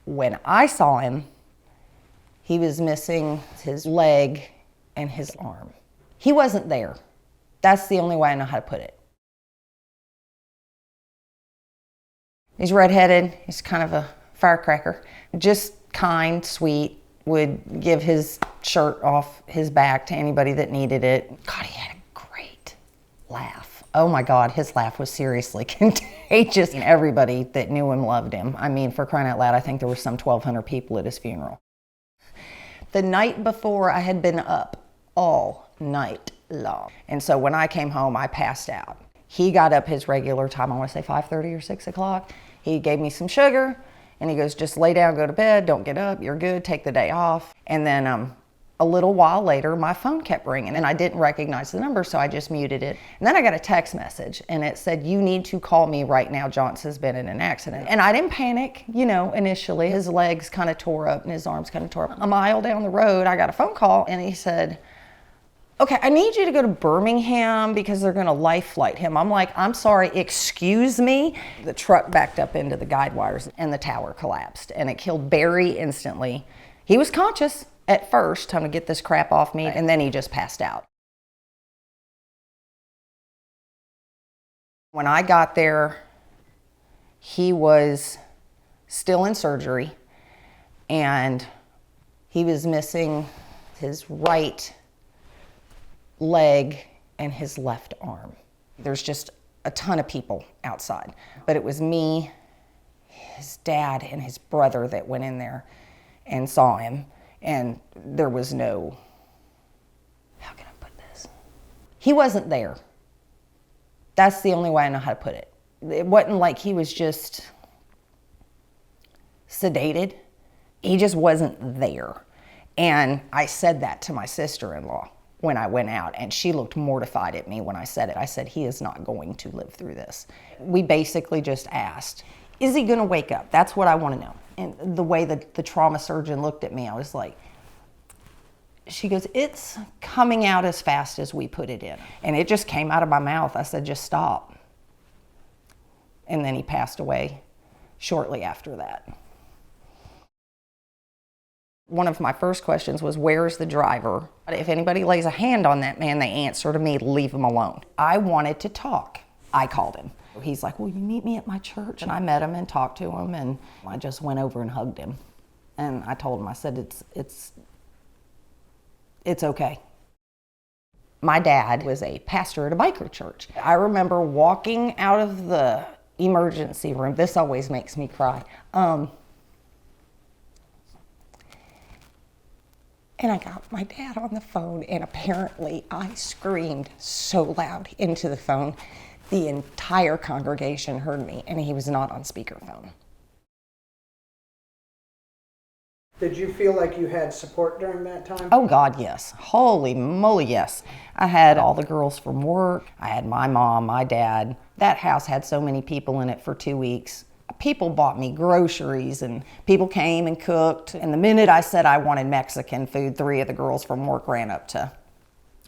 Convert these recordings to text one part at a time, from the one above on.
When I saw him, he was missing his leg and his arm. He wasn't there. That's the only way I know how to put it. He's redheaded. He's kind of a firecracker. Just kind, sweet, would give his shirt off his back to anybody that needed it. God, he had a great laugh. Oh my God, his laugh was seriously contagious. Everybody that knew him loved him. I mean, for crying out loud, I think there were some 1,200 people at his funeral. The night before, I had been up all night long. And so when I came home, I passed out. He got up his regular time, I want to say 5:30 or 6 o'clock. He gave me some sugar and he goes, just lay down, go to bed, don't get up, you're good, take the day off. And then a little while later, my phone kept ringing and I didn't recognize the number, so I just muted it. And then I got a text message and it said, you need to call me right now, Johnson's been in an accident. And I didn't panic, initially. His legs kind of tore up and his arms kind of tore up. A mile down the road, I got a phone call and he said, okay, I need you to go to Birmingham because they're gonna life flight him. I'm like, I'm sorry, excuse me? The truck backed up into the guide wires and the tower collapsed and it killed Barry instantly. He was conscious at first, trying to get this crap off me, and then he just passed out. When I got there, he was still in surgery and he was missing his right leg and his left arm. There's just a ton of people outside, but it was me, his dad, and his brother that went in there and saw him, and there was no, how can I put this? He wasn't there. That's the only way I know how to put it. It wasn't like he was just sedated. He just wasn't there. And I said that to my sister-in-law when I went out, and she looked mortified at me when I said it. I said, he is not going to live through this. We basically just asked, is he gonna wake up? That's what I wanna know. And the way that the trauma surgeon looked at me, I was like, she goes, it's coming out as fast as we put it in. And it just came out of my mouth. I said, just stop. And then he passed away shortly after that. One of my first questions was, where's the driver? If anybody lays a hand on that man, they answer to me, leave him alone. I wanted to talk. I called him. He's like, will you meet me at my church? And I met him and talked to him, and I just went over and hugged him. And I told him, I said, it's okay. My dad was a pastor at a biker church. I remember walking out of the emergency room. This always makes me cry. And I got my dad on the phone, and apparently I screamed so loud into the phone, the entire congregation heard me, and he was not on speakerphone. Did you feel like you had support during that time? Oh God, yes. Holy moly, yes. I had all the girls from work. I had my mom, my dad. That house had so many people in it for 2 weeks. People bought me groceries and people came and cooked. And the minute I said I wanted Mexican food, 3 of the girls from work ran up to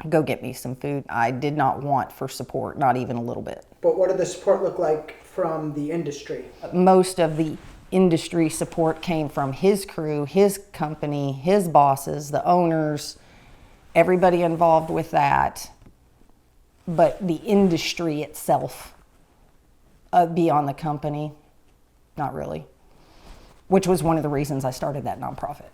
go get me some food. I did not want for support, not even a little bit. But what did the support look like from the industry? Most of the industry support came from his crew, his company, his bosses, the owners, everybody involved with that. But the industry itself, beyond the company, not really, which was one of the reasons I started that nonprofit.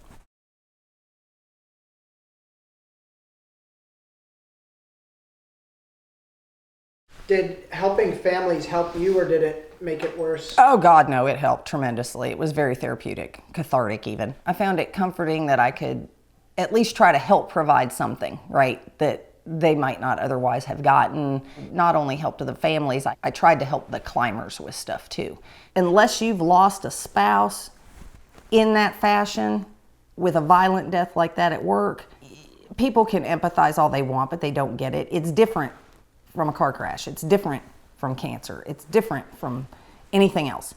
Did helping families help you, or did it make it worse? Oh God, no, it helped tremendously. It was very therapeutic, cathartic even. I found it comforting that I could at least try to help provide something, right, that they might not otherwise have gotten. Not only help to the families, I tried to help the climbers with stuff too. Unless you've lost a spouse in that fashion, with a violent death like that at work, people can empathize all they want, but they don't get it. It's different from a car crash. It's different from cancer. It's different from anything else.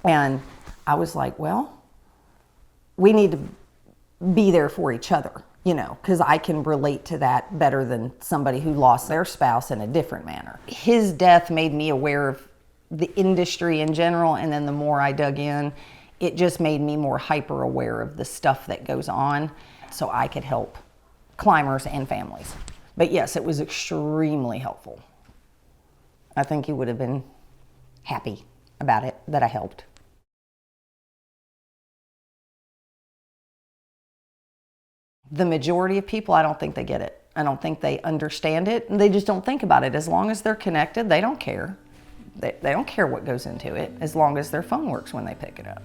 And I was like, well, we need to be there for each other, because I can relate to that better than somebody who lost their spouse in a different manner. His death made me aware of the industry in general, and then the more I dug in, It just made me more hyper aware of the stuff that goes on so I could help climbers and families. But yes, it was extremely helpful. I think he would have been happy about it, that I helped. The majority of people, I don't think they get it. I don't think they understand it, and they just don't think about it. As long as they're connected, they don't care. They don't care what goes into it, as long as their phone works when they pick it up.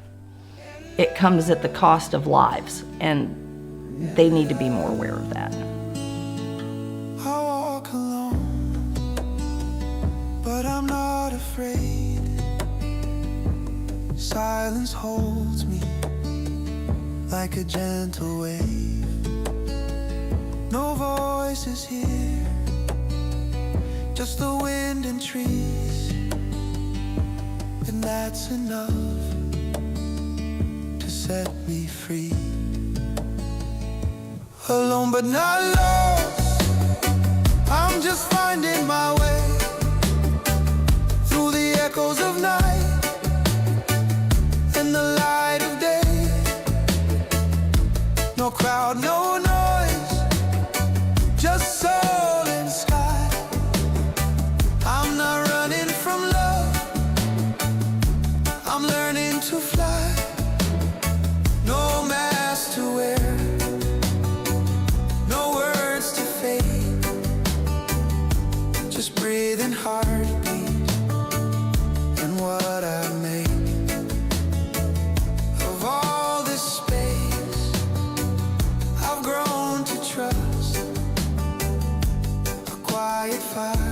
It comes at the cost of lives, and they need to be more aware of that. I walk alone, but I'm not afraid. Silence holds me like a gentle wave. No voices here, just the wind and trees, and that's enough to set me free. Alone but not lost, I'm just finding my way through the echoes of night and the light of day. No crowd, no noise, just soul and sky. I'm not running from love, I'm learning to fly. No mask to wear, no words to fade, just breathing heartbeat and what I make of all this space. I've grown to trust a quiet fire